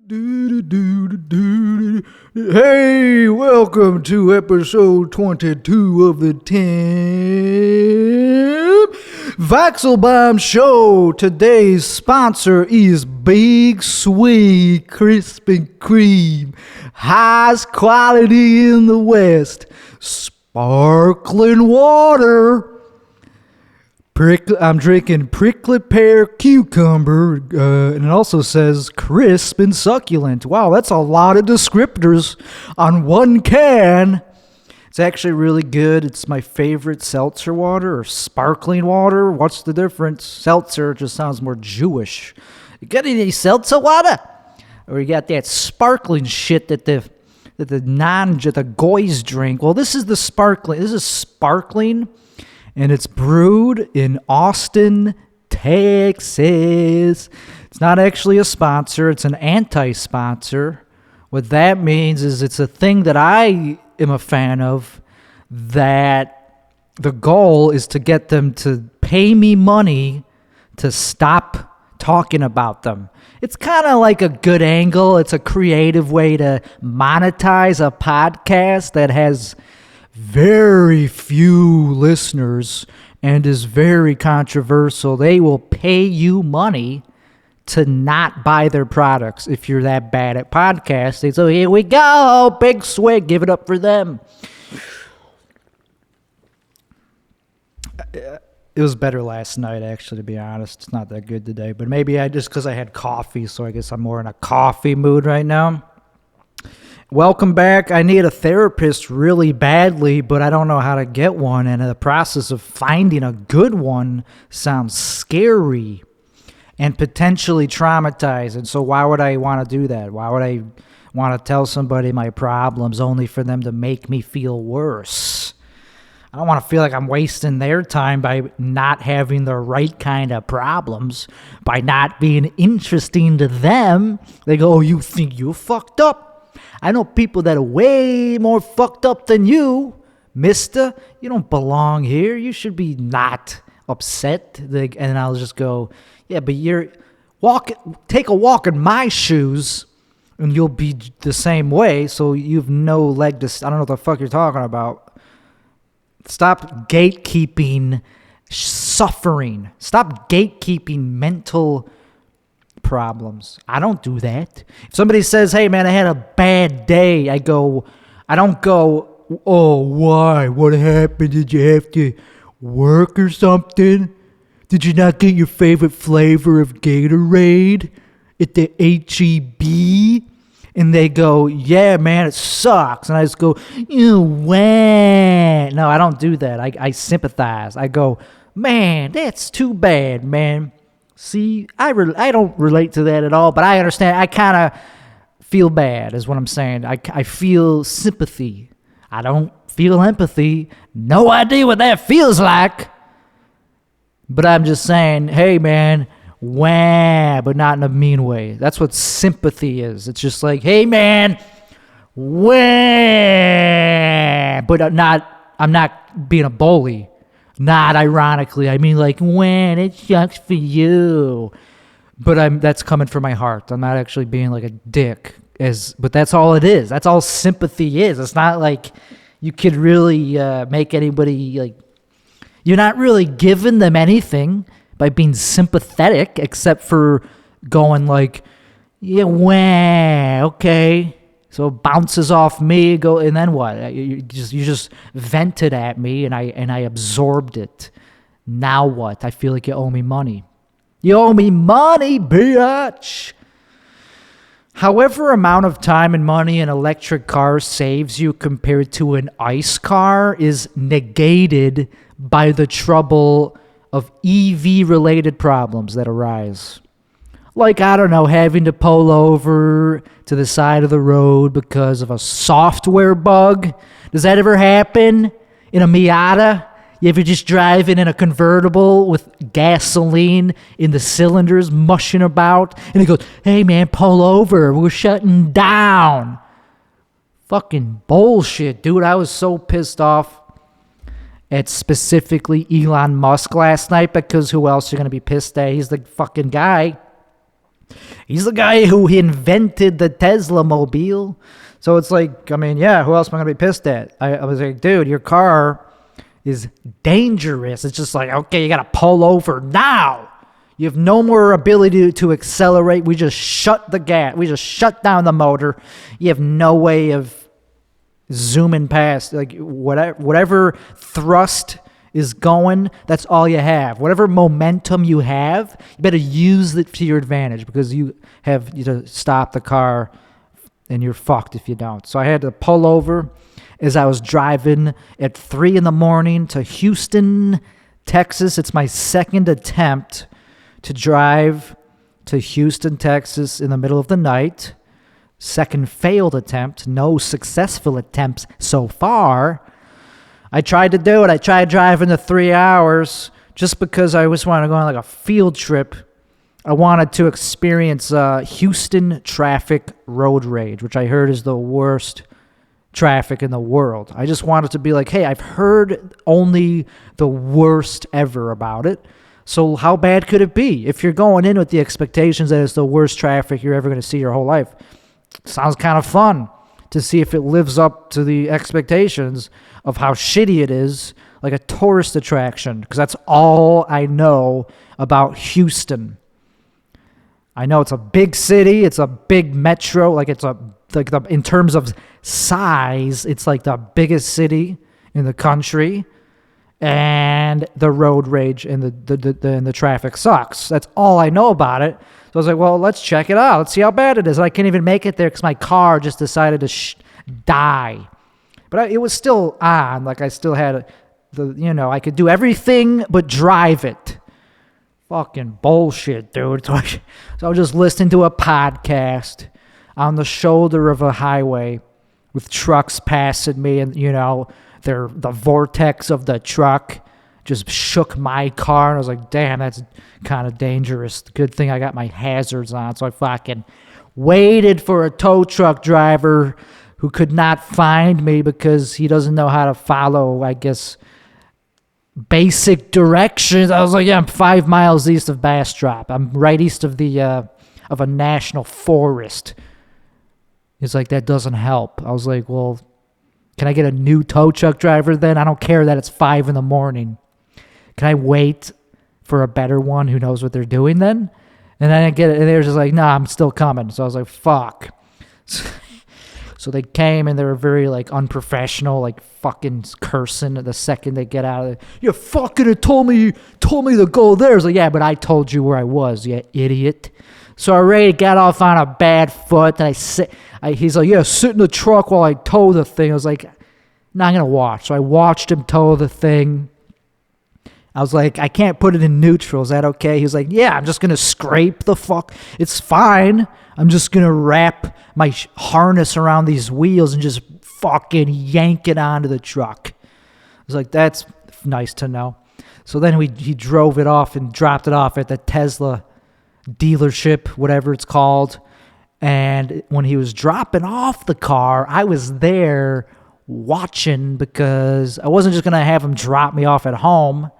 Hey, welcome to episode 22 of the Tim Vaxelbaum Show. Today's sponsor is Big Sweet Krispy Kreme. Highest quality in the West. Sparkling water. I'm drinking prickly pear cucumber, and it also says crisp and succulent. Wow, that's a lot of descriptors on one can. It's actually really good. It's my favorite seltzer water or sparkling water. What's the difference? Seltzer just sounds more Jewish. You got any seltzer water? Or you got that sparkling shit that the goys drink. Well, this is the sparkling. This is sparkling. And it's brewed in Austin, Texas. It's not actually a sponsor. It's an anti-sponsor. What that means is it's a thing that I am a fan of, that the goal is to get them to pay me money to stop talking about them. It's kind of like a good angle. It's a creative way to monetize a podcast that has very few listeners and is very controversial. They will pay you money to not buy their products if you're that bad at podcasting. So here we go, big swig, give it up for them. It was better last night, actually, to be honest. It's not that good today, but maybe because I had coffee, so I guess I'm more in a coffee mood right now. Welcome back. I need a therapist really badly, but I don't know how to get one, and the process of finding a good one sounds scary and potentially traumatizing. So why would I want to do that? Why would I want to tell somebody my problems only for them to make me feel worse? I don't want to feel like I'm wasting their time by not having the right kind of problems, by not being interesting to them. They go, "Oh, you think you're fucked up? I know people that are way more fucked up than you, mister. You don't belong here. You should be not upset." And I'll just go, "Yeah, but take a walk in my shoes and you'll be the same way. So you've no leg to, I don't know what the fuck you're talking about. Stop gatekeeping suffering. Stop gatekeeping mental problems." I don't do that. If somebody says, "Hey man, I had a bad day," I don't go, "Oh, why? What happened? Did you have to work or something? Did you not get your favorite flavor of Gatorade at the HEB?" And they go, "Yeah, man, it sucks." And I just go, "You went." No, I don't do that. I sympathize. I go, "Man, that's too bad, man." See, I don't relate to that at all, but I understand. I kind of feel bad is what I'm saying. I feel sympathy. I don't feel empathy. No idea what that feels like. But I'm just saying, hey, man, wah, but not in a mean way. That's what sympathy is. It's just like, hey, man, wah, but I'm not being a bully. Not ironically. I mean, like, when it sucks for you. But that's coming from my heart. I'm not actually being like a dick. But that's all it is. That's all sympathy is. It's not like you could really make anybody, like, you're not really giving them anything by being sympathetic, except for going like, yeah, wah, okay. So it bounces off me, and then what? You just vented at me, and I absorbed it. Now what? I feel like you owe me money. You owe me money, bitch. However amount of time and money an electric car saves you compared to an ICE car is negated by the trouble of EV-related problems that arise. Like, I don't know, having to pull over to the side of the road because of a software bug. Does that ever happen in a Miata? You ever just driving in a convertible with gasoline in the cylinders mushing about? And it goes, "Hey man, pull over, we're shutting down." Fucking bullshit, dude. I was so pissed off at specifically Elon Musk last night, because who else are you going to be pissed at? He's the fucking guy. He's the guy who invented the Tesla mobile. So it's like, I mean, yeah, who else am I going to be pissed at? I was like, dude, your car is dangerous. It's just like, okay, you got to pull over now. You have no more ability to accelerate. We just shut the gas. We just shut down the motor. You have no way of zooming past. Like whatever thrust is going, that's all you have. Whatever momentum you have, you better use it to your advantage because you have to stop the car and you're fucked if you don't. So I had to pull over as I was driving at 3 a.m. to Houston, Texas. It's my second attempt to drive to Houston, Texas in the middle of the night. Second failed attempt. No successful attempts so far. I tried to do it. I tried driving the 3 hours just because I just wanted to go on like a field trip. I wanted to experience Houston traffic road rage, which I heard is the worst traffic in the world. I just wanted to be like, hey, I've heard only the worst ever about it. So how bad could it be? If you're going in with the expectations that it's the worst traffic you're ever going to see your whole life, sounds kind of fun to see if it lives up to the expectations of how shitty it is, like a tourist attraction, because that's all I know about Houston. I know it's a big city, it's a big metro, like in terms of size, it's like the biggest city in the country, and the road rage and the traffic sucks. That's all I know about it. So I was like, well, let's check it out. Let's see how bad it is. And I can't even make it there because my car just decided to die. But it was still on. Like I still had I could do everything but drive it. Fucking bullshit, dude. So I was just listening to a podcast on the shoulder of a highway with trucks passing me, and the vortex of the truck just shook my car, and I was like, damn, that's kind of dangerous. Good thing I got my hazards on. So I fucking waited for a tow truck driver who could not find me because he doesn't know how to follow, I guess, basic directions. I was like, yeah, I'm 5 miles east of Bastrop. I'm right east of of a national forest. He's like, that doesn't help. I was like, well, can I get a new tow truck driver then? I don't care that it's 5 a.m. Can I wait for a better one who knows what they're doing then? And I didn't get it. And they were just like, nah, I'm still coming. So I was like, fuck. So they came and they were very like unprofessional, like fucking cursing the second they get out of it. You fucking told me to go there. I was like, yeah, but I told you where I was, you idiot. So I already got off on a bad foot. And he's like, yeah, sit in the truck while I tow the thing. I was like, no, I'm going to watch. So I watched him tow the thing. I was like, I can't put it in neutral. Is that okay? He was like, yeah, I'm just going to scrape the fuck. It's fine. I'm just going to wrap my harness around these wheels and just fucking yank it onto the truck. I was like, that's nice to know. So then he drove it off and dropped it off at the Tesla dealership, whatever it's called. And when he was dropping off the car, I was there watching because I wasn't just going to have him drop me off at home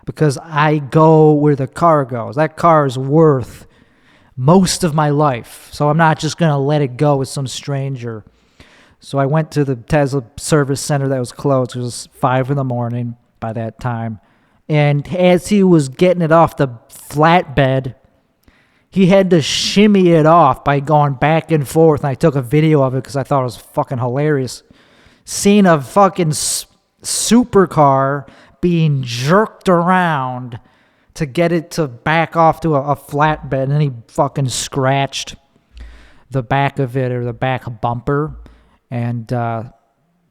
because I go where the car goes. That car is worth most of my life. So I'm not just going to let it go with some stranger. So I went to the Tesla service center that was closed. It was 5 a.m. by that time. And as he was getting it off the flatbed, he had to shimmy it off by going back and forth. And I took a video of it because I thought it was fucking hilarious. Seeing a fucking supercar being jerked around to get it to back off to a flatbed. And then he fucking scratched the back of it or the back bumper. And so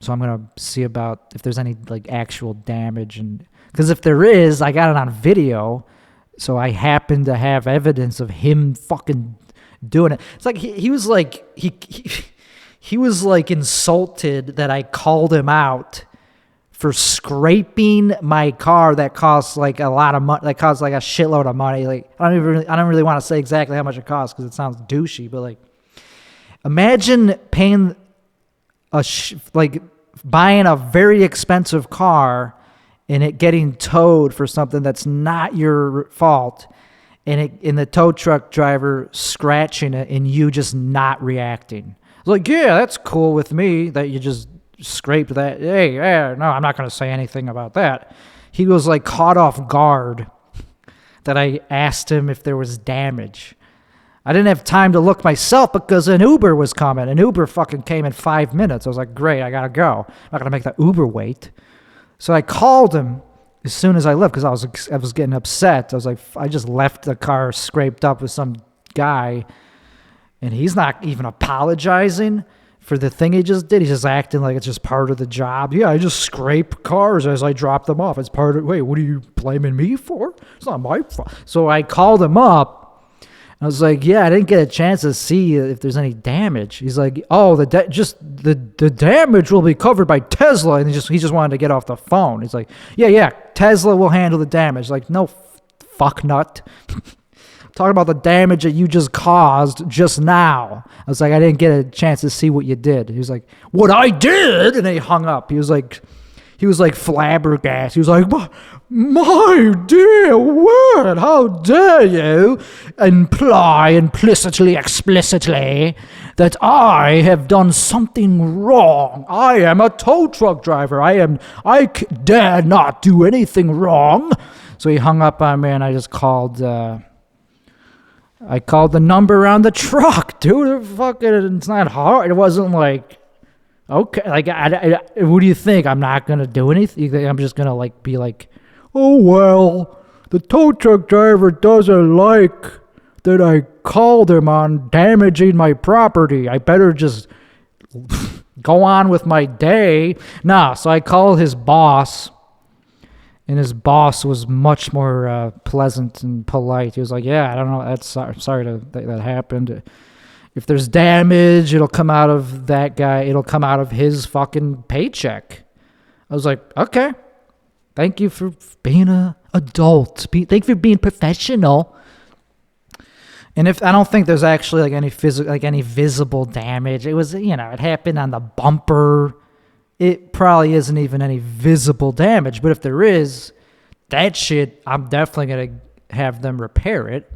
I'm going to see about if there's any like actual damage. And because if there is, I got it on video. So I happen to have evidence of him fucking doing it. It's like he was like he was like insulted that I called him out for scraping my car that costs like a lot of money, that costs like a shitload of money. Like I don't really want to say exactly how much it costs because it sounds douchey, but like imagine paying like buying a very expensive car and it getting towed for something that's not your fault, and the tow truck driver scratching it and you just not reacting. I was like, yeah, that's cool with me that you just scraped that. Hey, yeah, no, I'm not going to say anything about that. He was like caught off guard that I asked him if there was damage. I didn't have time to look myself because an Uber was coming. An Uber fucking came in 5 minutes. I was like, great, I got to go. I'm not going to make that Uber wait. So I called him as soon as I left because I was getting upset. I was like, I just left the car scraped up with some guy, and he's not even apologizing for the thing he just did. He's just acting like it's just part of the job. Yeah, I just scrape cars as I drop them off. It's part of, wait, what are you blaming me for? It's not my fault. So I called him up. I was like, yeah, I didn't get a chance to see if there's any damage. He's like, oh, the damage will be covered by Tesla. And he just wanted to get off the phone. He's like, yeah, Tesla will handle the damage. Like, no, fuck nut. Talking about the damage that you just caused just now. I was like, I didn't get a chance to see what you did. He was like, what I did? And then he hung up. He was like flabbergasted. He was like, my dear word, how dare you imply implicitly, explicitly that I have done something wrong. I am a tow truck driver. I dare not do anything wrong. So he hung up on me and I just called, I called the number on the truck, dude. It's not hard. It wasn't like, okay, like, what do you think? I'm not going to do anything? You think I'm just going to, like, be like, oh, well, the tow truck driver doesn't like that I called him on damaging my property. I better just go on with my day. Nah, so I called his boss, and his boss was much more pleasant and polite. He was like, yeah, I don't know. Sorry that happened. If there's damage, it'll come out of that guy. It'll come out of his fucking paycheck. I was like, okay. Thank you for being an adult. Thank you for being professional. And if I don't think there's actually any visible damage. It was, it happened on the bumper. It probably isn't even any visible damage. But if there is, that shit, I'm definitely gonna have them repair it.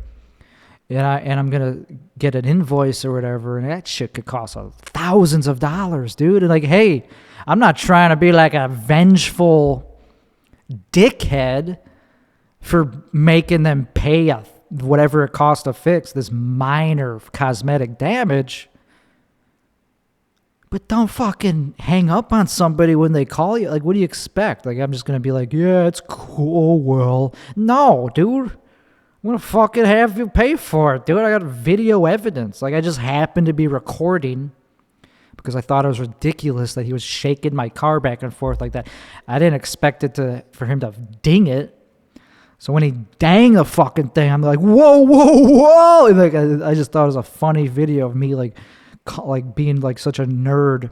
And I'm going to get an invoice or whatever, and that shit could cost thousands of dollars, dude. And like, hey, I'm not trying to be like a vengeful dickhead for making them pay whatever it costs to fix this minor cosmetic damage. But don't fucking hang up on somebody when they call you. Like, what do you expect? Like, I'm just going to be like, yeah, it's cool, well. No, dude. I'm going to fucking have you pay for it, dude. I got video evidence. Like, I just happened to be recording because I thought it was ridiculous that he was shaking my car back and forth like that. I didn't expect for him to ding it. So when he dang the fucking thing, I'm like, whoa, whoa, whoa. And like, I just thought it was a funny video of me like being like such a nerd.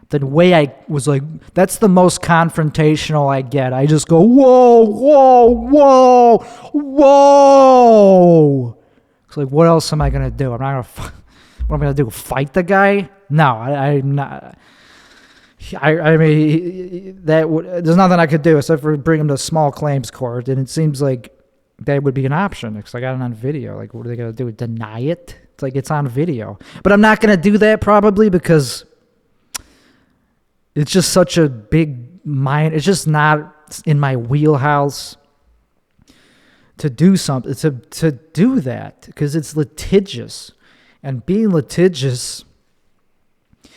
The way I was like, that's the most confrontational I get. I just go, whoa, whoa, whoa, whoa. It's like, what else am I going to do? I'm not going to, what am I going to do? Fight the guy? No, I'm not. I mean, there's nothing I could do except for bring him to small claims court. And it seems like that would be an option because I got it on video. Like, what are they going to do? Deny it? It's like, it's on video. But I'm not going to do that probably because it's just such a big mind. It's just not in my wheelhouse to do something, to do that because it's litigious. And being litigious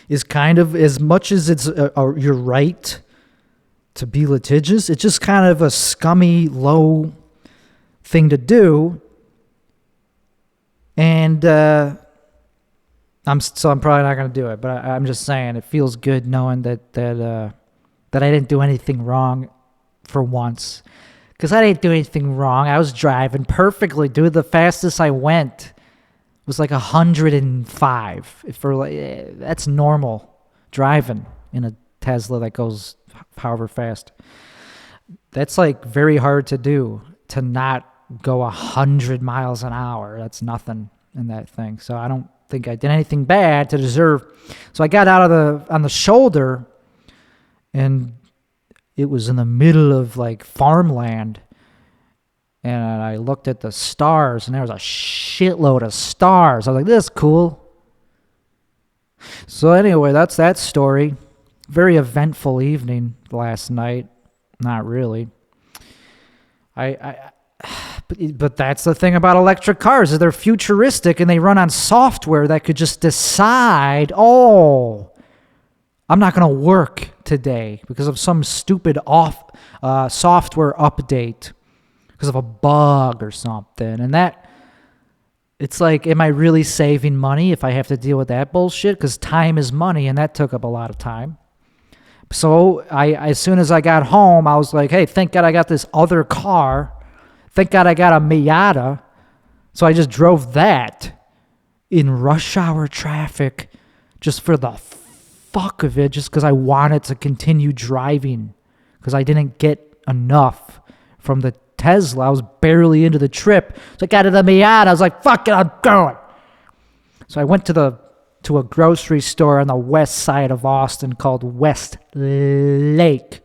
is kind of, as much as it's your right to be litigious, it's just kind of a scummy, low thing to do. And I'm probably not going to do it, but I'm just saying it feels good knowing that I didn't do anything wrong for once. Because I didn't do anything wrong. I was driving perfectly, dude. The fastest I went was like 105. That's normal driving in a Tesla that goes however fast. That's like very hard to do, to not go 100 miles an hour. That's nothing in that thing. So I don't think I did anything bad to deserve. So I got out on the shoulder, and it was in the middle of like farmland, And I looked at the stars, and there was a shitload of stars. I was like, this is cool. So anyway, that's that story. Very eventful evening last night. Not really. But that's the thing about electric cars, is they're futuristic and they run on software that could just decide, oh, I'm not going to work today because of some stupid software update, because of a bug or something. And that, it's like, am I really saving money if I have to deal with that bullshit? Because time is money, and that took up a lot of time. So as soon as I got home, I was like, hey, thank God I got this other car. Thank God I got a Miata. So I just drove that in rush hour traffic just for the fuck of it, just because I wanted to continue driving, because I didn't get enough from the Tesla. I was barely into the trip. So I got to the Miata. I was like, fuck it, I'm going. So I went to a grocery store on the west side of Austin called Westlake.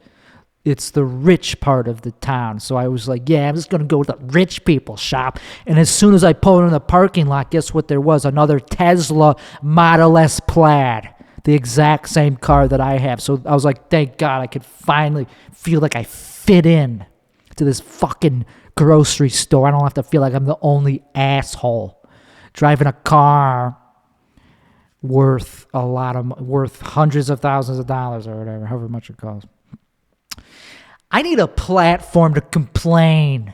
It's the rich part of the town. So I was like, yeah, I'm just going to go to the rich people shop. And as soon as I pulled in the parking lot, guess what there was? Another Tesla Model S Plaid. The exact same car that I have. So I was like, thank God I could finally feel like I fit in to this fucking grocery store. I don't have to feel like I'm the only asshole driving a car worth hundreds of thousands of dollars or whatever, however much it costs. I need a platform to complain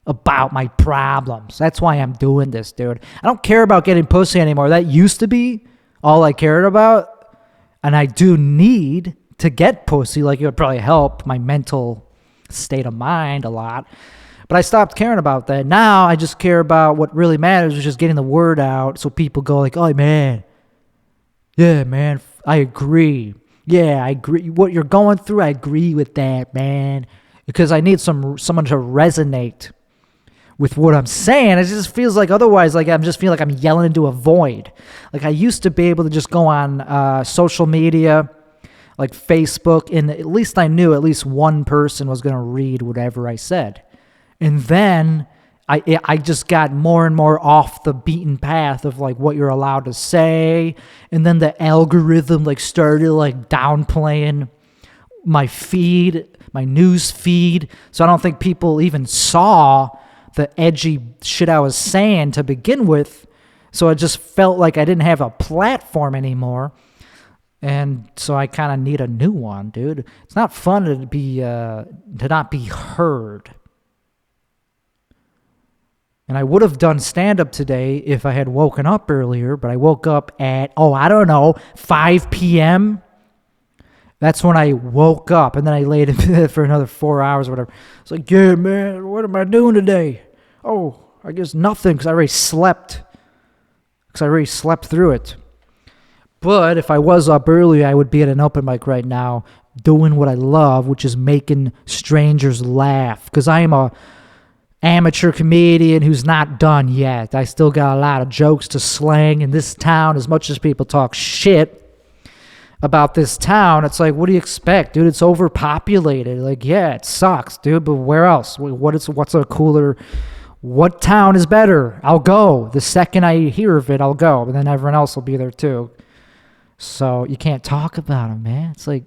about my problems. That's why I'm doing this, dude. I don't care about getting pussy anymore. That used to be all I cared about. And I do need to get pussy. Like, it would probably help my mental state of mind a lot. But I stopped caring about that. Now I just care about what really matters, which is getting the word out so people go like, oh, man. Yeah, man, I agree. Yeah, I agree. What you're going through, I agree with that, man. Because I need someone to resonate with what I'm saying. It just feels like otherwise, like I'm just feeling like I'm yelling into a void. Like, I used to be able to just go on social media, like Facebook, and at least I knew at least one person was going to read whatever I said. And then I just got more and more off the beaten path of like what you're allowed to say. And then the algorithm like started like downplaying my feed, my news feed. So I don't think people even saw the edgy shit I was saying to begin with. So I just felt like I didn't have a platform anymore. And so I kind of need a new one, dude. It's not fun to not be heard. And I would have done stand-up today if I had woken up earlier, but I woke up at, 5 p.m. That's when I woke up, and then I laid in bed for another 4 hours or whatever. It's like, yeah, man, what am I doing today? Oh, I guess nothing, because I already slept. Through it. But if I was up early, I would be at an open mic right now doing what I love, which is making strangers laugh, because I am a amateur comedian who's not done yet. I still got a lot of jokes to slang in this town. As much as people talk shit about this town, it's like, what do you expect, dude? It's overpopulated. Like, yeah, it sucks, dude, but where else? What's a cooler? What town is better? I'll go. The second I hear of it, I'll go. And then everyone else will be there too. So you can't talk about them, man. It's like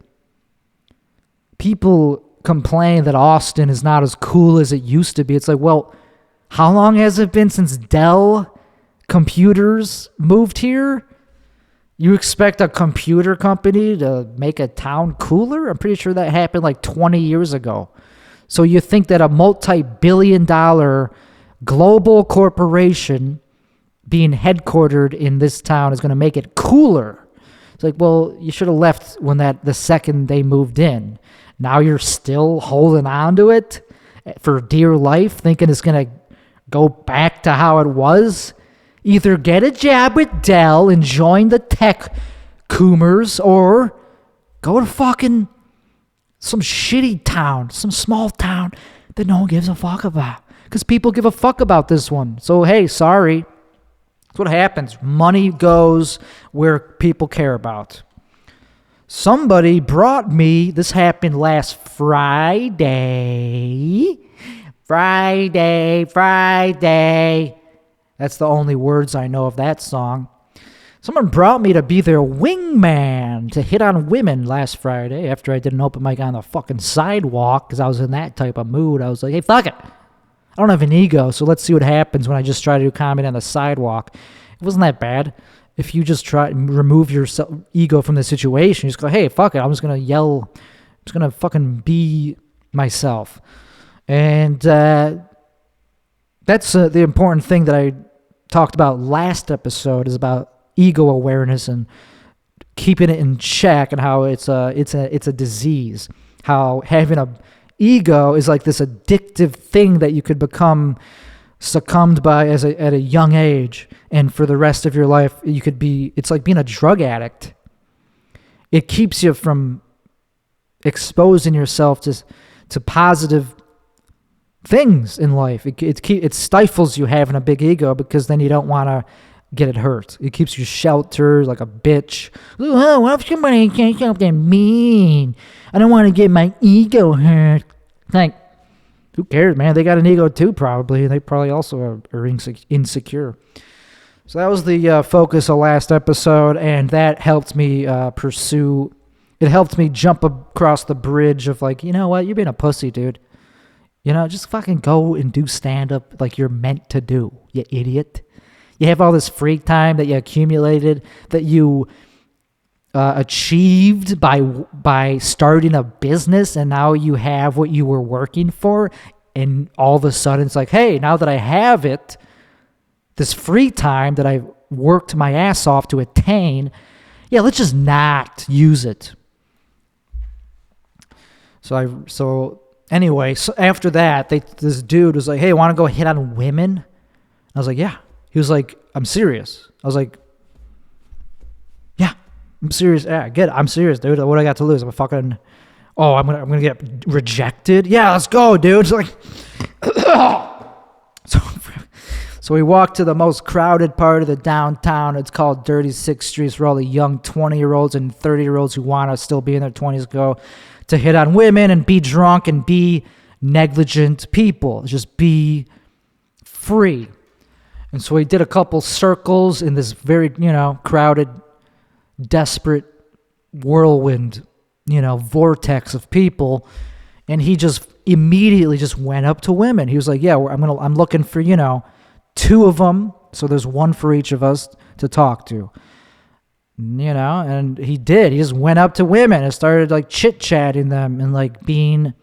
people complain that Austin is not as cool as it used to be. It's like, well, how long has it been since Dell Computers moved here? You expect a computer company to make a town cooler? I'm pretty sure that happened like 20 years ago. So you think that a multi-billion-dollar global corporation being headquartered in this town is going to make it cooler? It's like, well, you should have left the second they moved in. Now you're still holding on to it for dear life, thinking it's going to go back to how it was. Either get a job with Dell and join the tech coomers, or go to fucking some shitty town, some small town that no one gives a fuck about. Because people give a fuck about this one. So, hey, sorry. That's what happens. Money goes where people care about. Somebody brought me, this happened last Friday. Friday, Friday. That's the only words I know of that song. Someone brought me to be their wingman to hit on women last Friday after I did an open mic on the fucking sidewalk because I was in that type of mood. I was like, hey, fuck it. I don't have an ego, so let's see what happens when I just try to do comedy on the sidewalk. It wasn't that bad. If you just try and remove your ego from the situation, you just go, hey, fuck it. I'm just going to yell. I'm just going to fucking be myself. And that's the important thing that I talked about last episode is about ego awareness and keeping it in check and how it's a disease. How having a ego is like this addictive thing that you could become succumbed by at a young age, and for the rest of your life you could be. It's like being a drug addict. It keeps you from exposing yourself to positive things in life. It stifles you having a big ego because then you don't want to get it hurt. It keeps you sheltered like a bitch. Oh, what if somebody says something mean? I don't want to get my ego hurt. Like, who cares, man? They got an ego too, probably. They probably also are insecure. So that was the focus of last episode, and that helped me pursue. It helped me jump across the bridge of like, you know what? You're being a pussy, dude. You know, just fucking go and do stand-up like you're meant to do, you idiot. You have all this free time that you accumulated, that you achieved by starting a business, and now you have what you were working for, and all of a sudden it's like, hey, now that I have it, this free time that I've worked my ass off to attain, yeah, let's just not use it. So anyway, so after that, this dude was like, hey, want to go hit on women? I was like, yeah. He was like, I'm serious. I was like, yeah, I'm serious. Yeah, get it. I'm serious, dude. What do I got to lose? I'm gonna get rejected. Yeah, let's go, dude. It's like, so we walked to the most crowded part of the downtown. It's called Dirty Sixth Street, where all the young 20-year-olds and 30-year-olds who want to still be in their 20s go to hit on women and be drunk and be negligent people. Just be free. And so we did a couple circles in this very, crowded, desperate whirlwind, vortex of people. And he just immediately just went up to women. He was like, yeah, I'm looking for, 2 of them. So there's one for each of us to talk to, and he did. He just went up to women and started like chit-chatting them and like being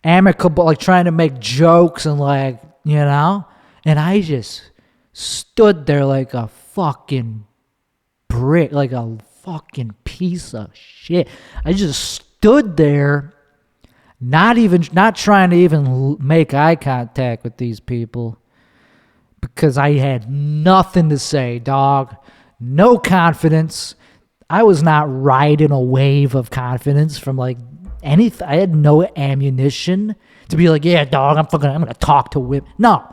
amicable, like trying to make jokes and like, and I just stood there like a fucking brick, like a fucking piece of shit. I just stood there, not trying to even make eye contact with these people because I had nothing to say, dog. No confidence. I was not riding a wave of confidence from like anything. I had no ammunition to be like, yeah, dog, I'm going to talk to women. No.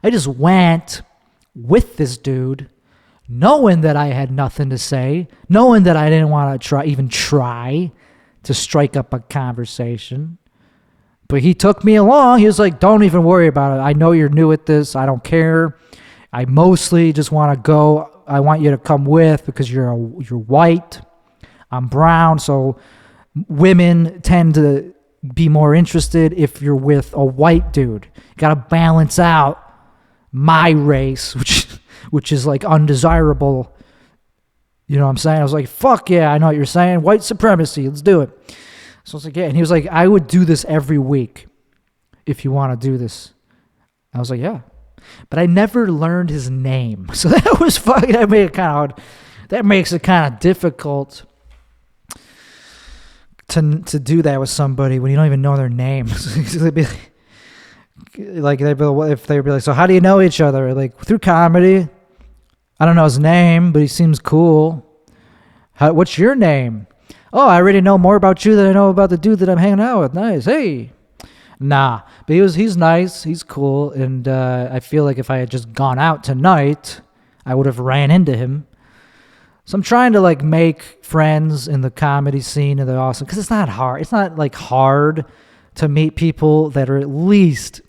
I just went with this dude, knowing that I had nothing to say, knowing that I didn't want to try to strike up a conversation. But he took me along. He was like, don't even worry about it. I know you're new at this. I don't care. I mostly just want to go. I want you to come with because you're white. I'm brown, so women tend to be more interested if you're with a white dude. You got to balance out my race, which is like undesirable. You know what I'm saying? I was like, fuck yeah, I know what you're saying. White supremacy, let's do it. So I was like, yeah. And he was like, I would do this every week if you want to do this. I was like, yeah. But I never learned his name. So that was fucking, that makes it kind of difficult to do that with somebody when you don't even know their name. They'd be like, if they'd be like, so how do you know each other? Like, through comedy. I don't know his name, but he seems cool. What's your name? Oh, I already know more about you than I know about the dude that I'm hanging out with. Nice. Hey. Nah. But he's nice. He's cool. And I feel like if I had just gone out tonight, I would have ran into him. So I'm trying to like make friends in the comedy scene and they're awesome. Because it's not hard. It's not like hard to meet people that are at least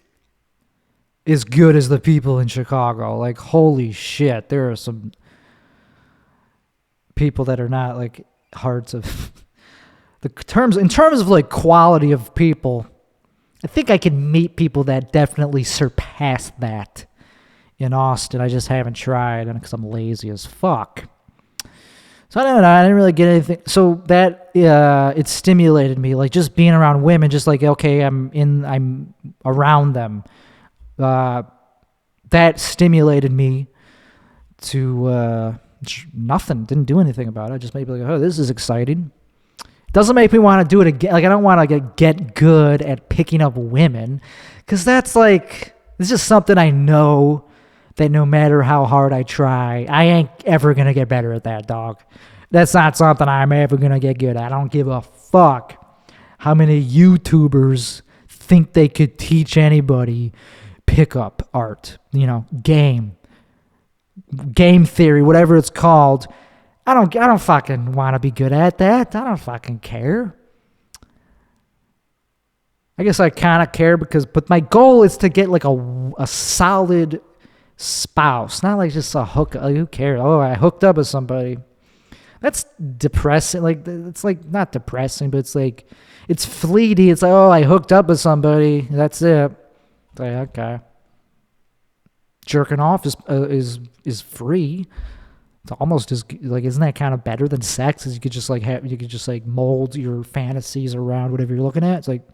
as good as the people in Chicago. Like, holy shit, there are some people that are not like hard to in terms of like quality of people. I think I can meet people that definitely surpass that in Austin. I just haven't tried because I'm lazy as fuck. So I don't know. I didn't really get anything. So that it stimulated me, like just being around women. Just like, okay, I'm around them. That stimulated me to nothing. Didn't do anything about it. I just made me like, oh, this is exciting. Doesn't make me want to do it again. Like, I don't want to get good at picking up women, because that's like, it's just something I know that no matter how hard I try, I ain't ever going to get better at that, dog. That's not something I'm ever going to get good at. I don't give a fuck how many YouTubers think they could teach anybody pickup art, game theory, whatever it's called. I don't fucking want to be good at that. I don't fucking care. I guess I kind of care but my goal is to get like a solid spouse, not like just a hook. Like, who cares? Oh, I hooked up with somebody. That's depressing. Like, it's like not depressing, but it's like, it's fleeting. It's like, oh, I hooked up with somebody. That's it. It's like, okay. Jerking off is free. It's almost as like, isn't that kind of better than sex? Is you could just mold your fantasies around whatever you're looking at. It's like,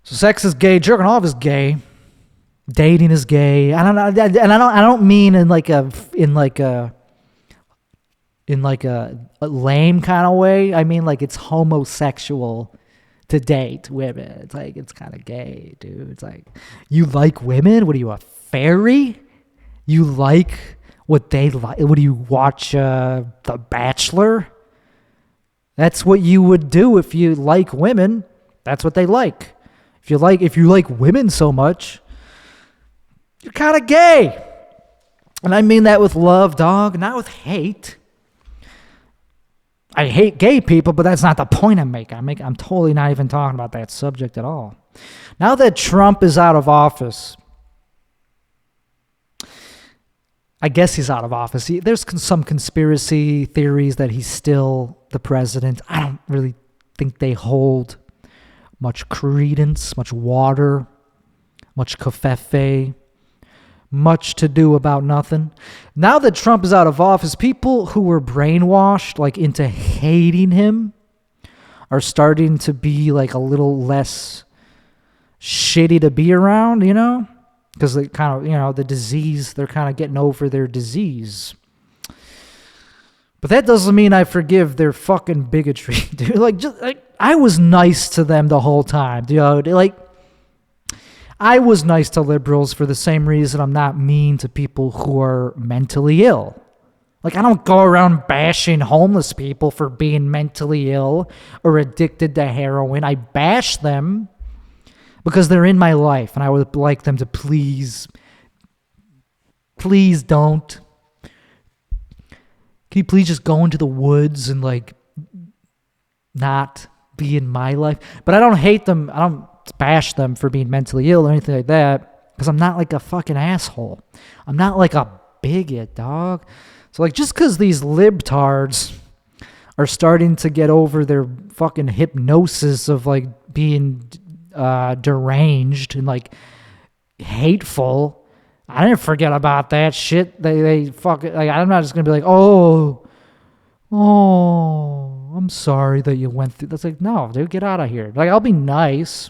so sex is gay, jerking off is gay, dating is gay. I don't know, and I don't mean in like a lame kind of way. I mean like it's homosexual to date women. It's like, it's kind of gay, dude. It's like, you like women? What are you, a fairy? You like what they like? What do you watch, The Bachelor? That's what you would do if you like women. That's what they like. If you like women so much, you're kind of gay. And I mean that with love, dog, not with hate. I hate gay people, but that's not the point I'm making. I'm totally not even talking about that subject at all. Now that Trump is out of office, I guess he's out of office. There's some conspiracy theories that he's still the president. I don't really think they hold much credence, much water, much covfefe, much to do about nothing. Now that Trump is out of office, people who were brainwashed like into hating him are starting to be like a little less shitty to be around, because they kind of, the disease, they're kind of getting over their disease. But that doesn't mean I forgive their fucking bigotry, dude. I was nice to them the whole time, dude. I was nice to liberals for the same reason I'm not mean to people who are mentally ill. Like, I don't go around bashing homeless people for being mentally ill or addicted to heroin. I bash them because they're in my life, and I would like them to please don't. Can you please just go into the woods and not be in my life? But I don't hate them. I don't bash them for being mentally ill or anything like that, because I'm not like a fucking asshole. I'm not like a bigot, dog. So just because these libtards are starting to get over their fucking hypnosis of being deranged and hateful, I didn't forget about that shit. They fucking I'm not just gonna be like, oh, I'm sorry that you went through. That's no, dude, get out of here. I'll be nice.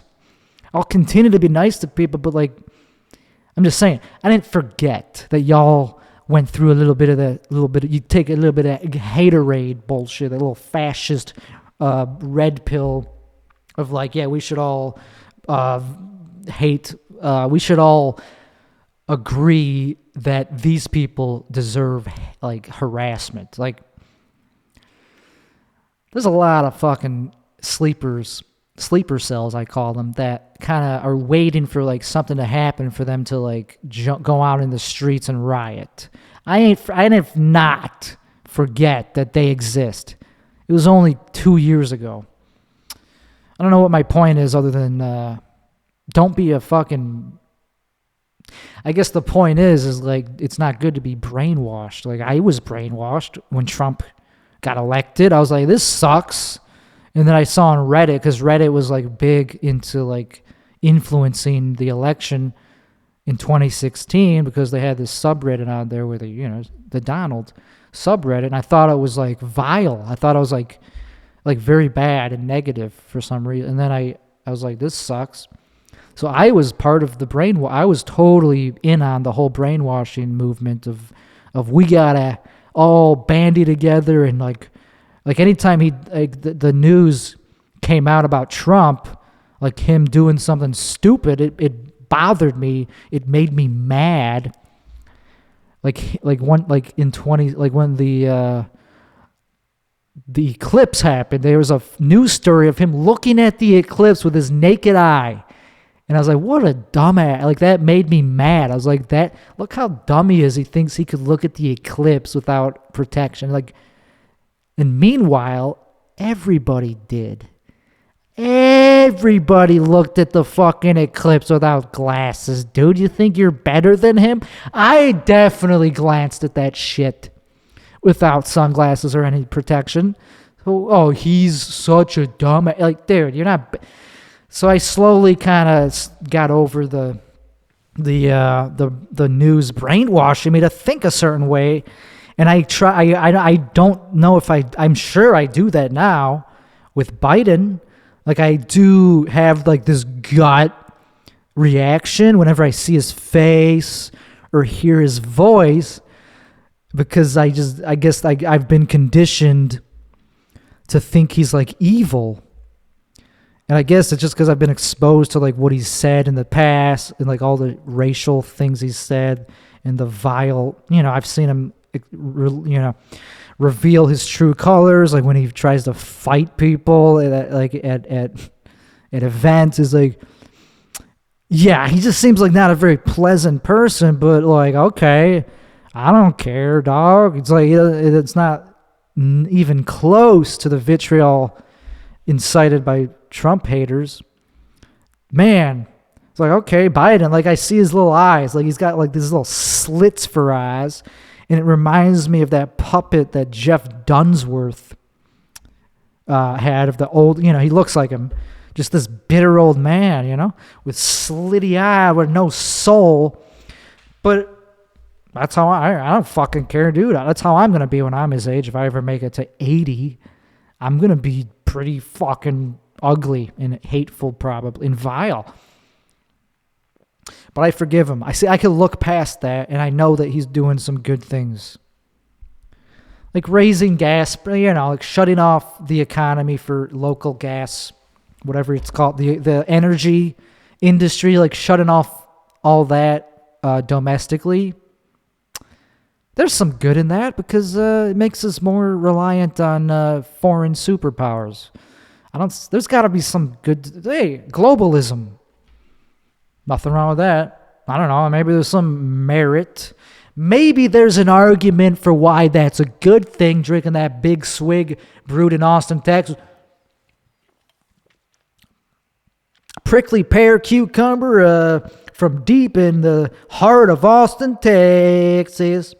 I'll continue to be nice to people, but I'm just saying, I didn't forget that y'all went through you take a little bit of haterade bullshit, a little fascist red pill of we should all hate, we should all agree that these people deserve harassment. There's a lot of fucking sleeper cells, I call them, that kind of are waiting for something to happen for them to go out in the streets and riot. I didn't not forget that they exist. It was only 2 years ago. I don't know what my point is other than don't be a fucking. I guess the point is like it's not good to be brainwashed. Like I was brainwashed when Trump got elected. I was like, this sucks. And then I saw on Reddit, because Reddit was like big into like influencing the election in 2016, because they had this subreddit on there where the Donald subreddit, and I thought it was like vile. I thought it was like very bad and negative for some reason. And then I was like, this sucks. So I was part of the I was totally in on the whole brainwashing movement of we gotta all bandy together, and like anytime the news came out about Trump, like him doing something stupid, it bothered me. It made me mad. Like when the eclipse happened, there was a news story of him looking at the eclipse with his naked eye. And I was like, what a dumbass. Like, that made me mad. I was like, look how dumb he is. He thinks he could look at the eclipse without protection. Like, and meanwhile, everybody did. Everybody looked at the fucking eclipse without glasses, dude. You think you're better than him? I definitely glanced at that shit without sunglasses or any protection. Oh, he's such a dumb. Like, dude, you're not. So I slowly kind of got over the news brainwashing me to think a certain way, and I don't know if I'm sure I do that now with Biden. Like, I do have like this gut reaction whenever I see his face or hear his voice, because I guess I've been conditioned to think he's like evil. And I guess it's just because I've been exposed to like what he's said in the past, and like all the racial things he's said, and the vile, I've seen him, reveal his true colors. Like when he tries to fight people at events, is like, yeah, he just seems like not a very pleasant person. But like, okay, I don't care, dog. It's like it's not even close to the vitriol incited by Trump haters. Man, it's like, okay, Biden, like I see his little eyes, like he's got like these little slits for eyes, and it reminds me of that puppet that Jeff Dunsworth had of the old, he looks like him, just this bitter old man, with slitty eye, with no soul. But that's how I don't fucking care, dude. That's how I'm gonna be when I'm his age. If I ever make it to 80, I'm gonna be pretty fucking ugly and hateful, probably, and vile. But I forgive him. I can look past that, and I know that he's doing some good things. Like raising gas, like shutting off the economy for local gas, whatever it's called, the energy industry, like shutting off all that domestically. There's some good in that, because it makes us more reliant on foreign superpowers. There's got to be some good. Hey, globalism. Nothing wrong with that. I don't know. Maybe there's some merit. Maybe there's an argument for why that's a good thing, drinking that big swig brewed in Austin, Texas. Prickly pear cucumber from deep in the heart of Austin, Texas.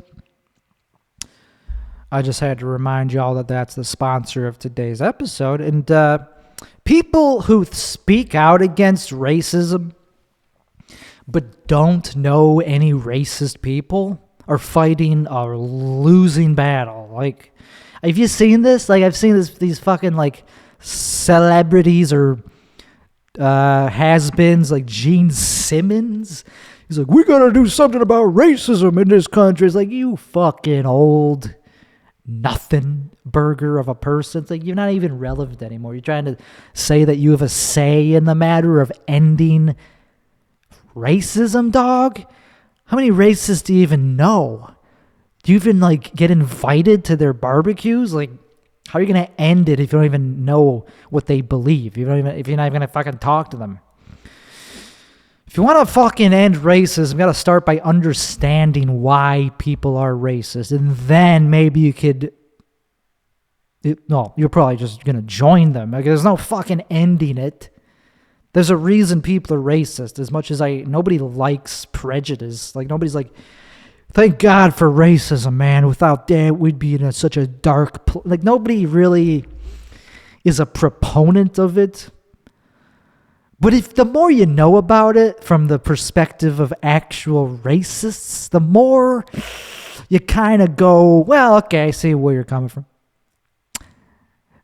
I just had to remind y'all that that's the sponsor of today's episode. And people who speak out against racism but don't know any racist people are fighting a losing battle. Like, have you seen this? Like, I've seen these fucking like celebrities or has-beens, like Gene Simmons. He's like, we gotta do something about racism in this country. It's like, you fucking old nothing burger of a person. It's like, you're not even relevant anymore. You're trying to say that you have a say in the matter of ending racism, dog? How many racists do you even know? Do you even like get invited to their barbecues? Like, how are you gonna end it if you don't even know what they believe? If you're not even gonna fucking talk to them. If you want to fucking end racism, you got to start by understanding why people are racist. And then maybe you could... No, you're probably just going to join them. Like, there's no fucking ending it. There's a reason people are racist. As much as nobody likes prejudice. Like, nobody's like, thank God for racism, man. Without that, we'd be in such a dark like, nobody really is a proponent of it. But if the more you know about it from the perspective of actual racists, the more you kind of go, well, okay, I see where you're coming from.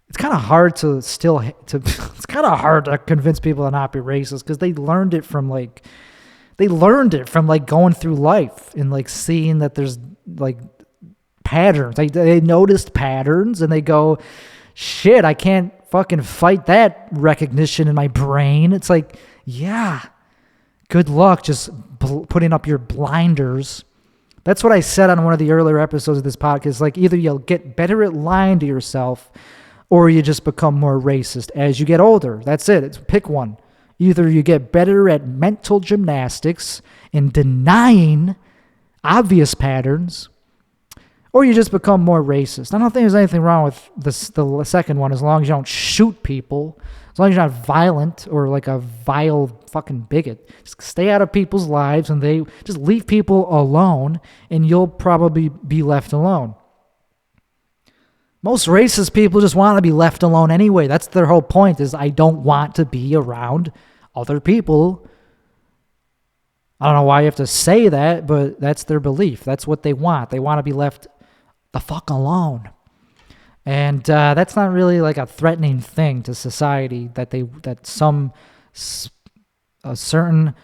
It's kind of hard it's kind of hard to convince people to not be racist because they learned it from going through life and like seeing that there's like patterns. They noticed patterns and they go, shit, I can't fucking fight that recognition in my brain. It's like, yeah, good luck just putting up your blinders. That's what I said on one of the earlier episodes of this podcast. Like, either you'll get better at lying to yourself or you just become more racist as you get older. That's it. Pick one. Either you get better at mental gymnastics and denying obvious patterns, or you just become more racist. I don't think there's anything wrong with the second one, as long as you don't shoot people, as long as you're not violent or like a vile fucking bigot. Just stay out of people's lives and they just leave people alone, and you'll probably be left alone. Most racist people just want to be left alone anyway. That's their whole point, is I don't want to be around other people. I don't know why you have to say that, but that's their belief. That's what they want. They want to be left the fuck alone. And that's not really like a threatening thing to society that a certain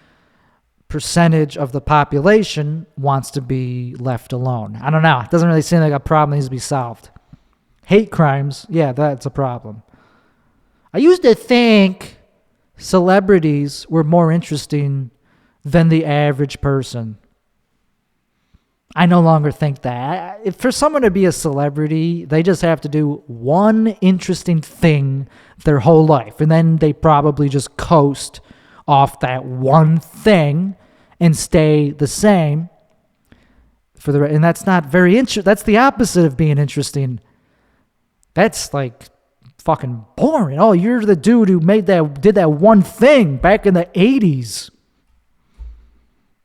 percentage of the population wants to be left alone. I don't know. It doesn't really seem like a problem that needs to be solved. Hate crimes, yeah, that's a problem. I used to think celebrities were more interesting than the average person. I no longer think that. If for someone to be a celebrity, they just have to do one interesting thing their whole life, and then they probably just coast off that one thing and stay the same and that's not very interesting. That's the opposite of being interesting. That's like fucking boring. Oh, you're the dude who did that one thing back in the 80s.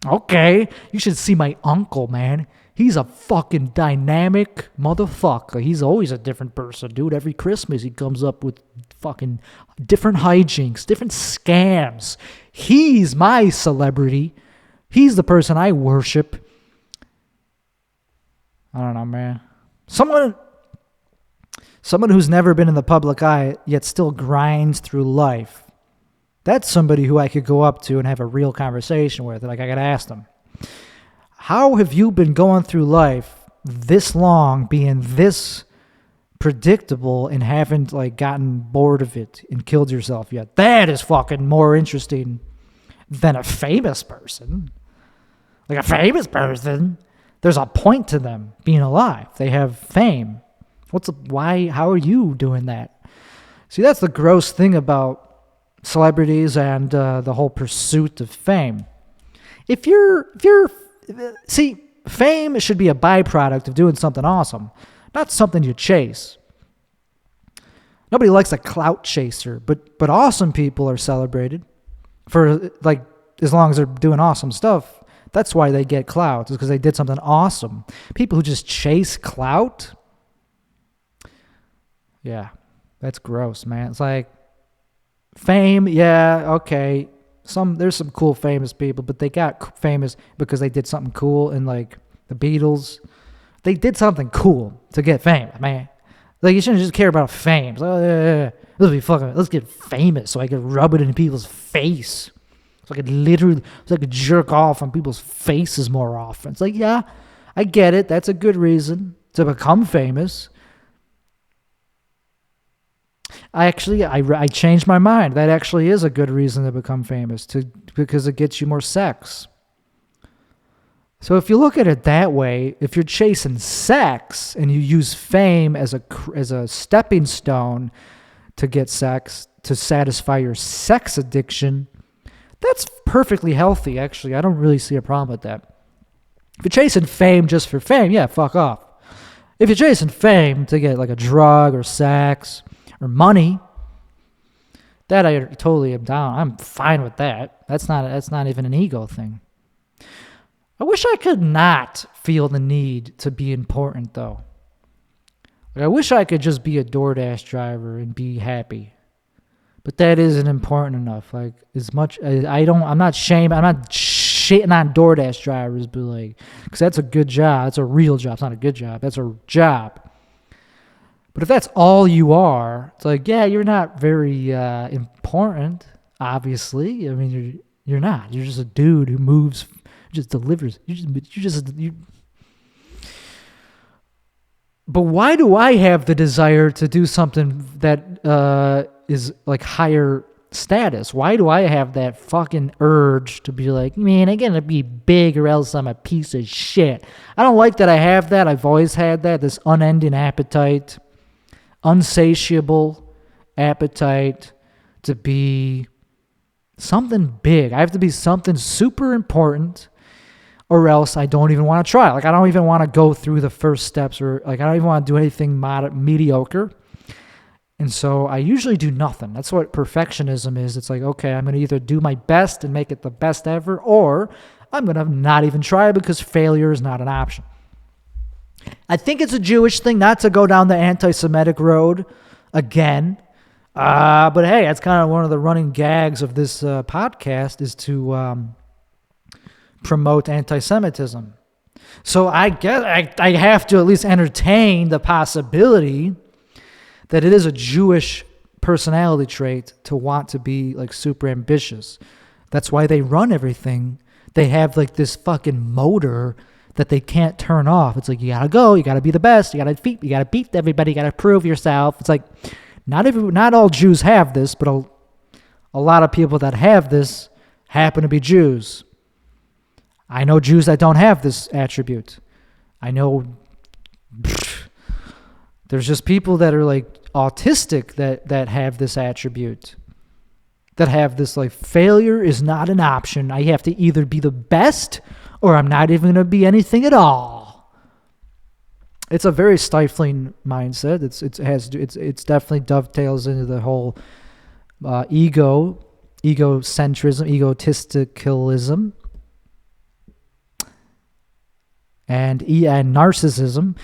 Okay, you should see my uncle, man. He's a fucking dynamic motherfucker. He's always a different person, dude. Every Christmas he comes up with fucking different hijinks, different scams. He's my celebrity. He's the person I worship. I don't know, man. Someone who's never been in the public eye yet still grinds through life. That's somebody who I could go up to and have a real conversation with. Like, I could ask them, how have you been going through life this long, being this predictable and haven't like gotten bored of it and killed yourself yet? That is fucking more interesting than a famous person. Like, a famous person, there's a point to them being alive. They have fame. How are you doing that? See, that's the gross thing about celebrities and the whole pursuit of fame. See, fame should be a byproduct of doing something awesome, not something you chase. Nobody likes a clout chaser, but awesome people are celebrated for, like, as long as they're doing awesome stuff. That's why they get clout, is because they did something awesome. People who just chase clout, yeah, that's gross, man. It's like, fame, yeah, okay. There's some cool famous people, but they got famous because they did something cool. And like the Beatles, they did something cool to get famous, man. Like, you shouldn't just care about fame. So, let's get famous so I can rub it in people's face. So I could jerk off on people's faces more often. It's like, yeah, I get it. That's a good reason to become famous. I changed my mind. That actually is a good reason to become famous, because it gets you more sex. So if you look at it that way, if you're chasing sex and you use fame as a stepping stone to get sex, to satisfy your sex addiction, that's perfectly healthy, actually. I don't really see a problem with that. If you're chasing fame just for fame, yeah, fuck off. If you're chasing fame to get like a drug or sex or money, That I totally am down. I'm fine with that. That's not even an ego thing. I wish I could not feel the need to be important though. Like, I wish I could just be a DoorDash driver and be happy. But that isn't important enough. Like as much I'm not shitting on DoorDash drivers, but like, because that's a good job. It's a real job. It's not a good job. That's a job. But if that's all you are, it's like, yeah, you're not very important. Obviously, I mean, you're not. You're just a dude who moves, just delivers. But why do I have the desire to do something that is like higher status? Why do I have that fucking urge to be like, man, I gotta be big or else I'm a piece of shit? I don't like that I have that. I've always had that, this unending appetite, unsatiable appetite to be something big. I have to be something super important, or else I don't even want to try. Like, I don't even want to go through the first steps, or like, I don't even want to do anything mediocre. And so I usually do nothing. That's what perfectionism is. It's like, okay, I'm going to either do my best and make it the best ever, or I'm going to not even try because failure is not an option. I think it's a Jewish thing not to go down the anti-Semitic road again. But hey, that's kind of one of the running gags of this podcast is to promote anti-Semitism. So I guess I have to at least entertain the possibility that it is a Jewish personality trait to want to be like super ambitious. That's why they run everything. They have like this fucking motor that they can't turn off. It's like, you gotta go, you gotta be the best, you gotta beat everybody, you gotta prove yourself. It's like, not all Jews have this, but a lot of people that have this happen to be Jews. I know Jews that don't have this attribute. I know there's just people that are like autistic that have this attribute, that have this like, failure is not an option. I have to either be the best or I'm not even going to be anything at all. It's a very stifling mindset. It's definitely dovetails into the whole egocentrism, egotisticalism, and narcissism.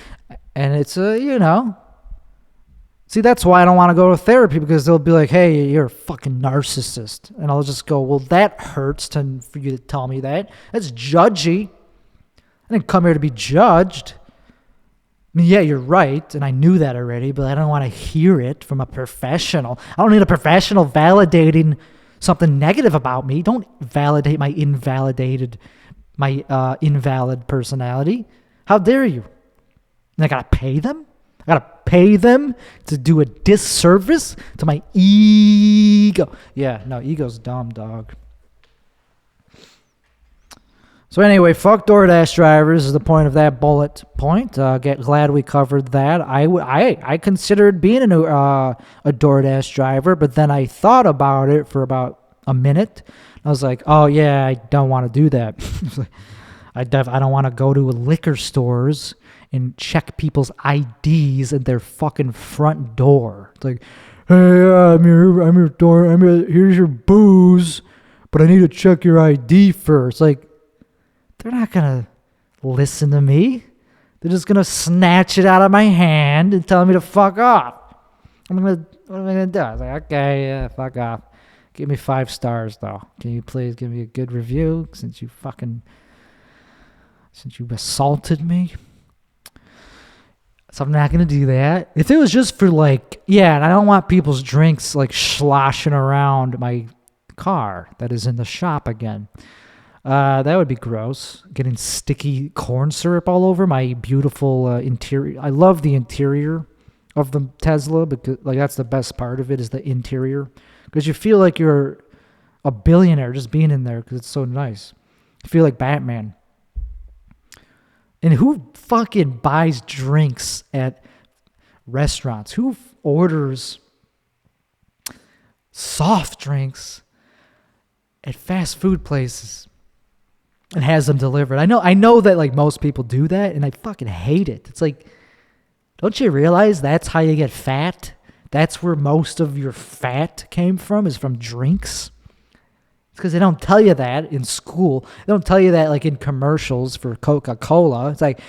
And it's see, that's why I don't want to go to therapy, because they'll be like, hey, you're a fucking narcissist. And I'll just go, well, that hurts for you to tell me that. That's judgy. I didn't come here to be judged. I mean, yeah, you're right, and I knew that already, but I don't want to hear it from a professional. I don't need a professional validating something negative about me. Don't validate my invalid personality. How dare you? And I gotta pay them? I gotta pay them to do a disservice to my ego. Yeah, no, ego's dumb, dog. So anyway, fuck DoorDash drivers is the point of that bullet point. Glad we covered that. I considered being a DoorDash driver, but then I thought about it for about a minute. I was like, oh yeah, I don't want to do that. I don't want to go to liquor stores and check people's IDs at their fucking front door. It's like, hey, I'm your door. Here's your booze, but I need to check your ID first. Like, they're not gonna listen to me. They're just gonna snatch it out of my hand and tell me to fuck off. What am I gonna do? I was like, okay, yeah, fuck off. Give me 5 stars though. Can you please give me a good review since you assaulted me? So I'm not going to do that. If it was just for like, yeah, and I don't want people's drinks like sloshing around my car that is in the shop again. That would be gross. Getting sticky corn syrup all over my beautiful interior. I love the interior of the Tesla because like that's the best part of it is the interior. Because you feel like you're a billionaire just being in there because it's so nice. You feel like Batman. And who fucking buys drinks at restaurants? Who orders soft drinks at fast food places and has them delivered? I know that like most people do that, and I fucking hate it. It's like, don't you realize that's how you get fat? that's where most of your fat came from, is from drinks. It's because they don't tell you that in school. They don't tell you that like in commercials for Coca-Cola. It's like,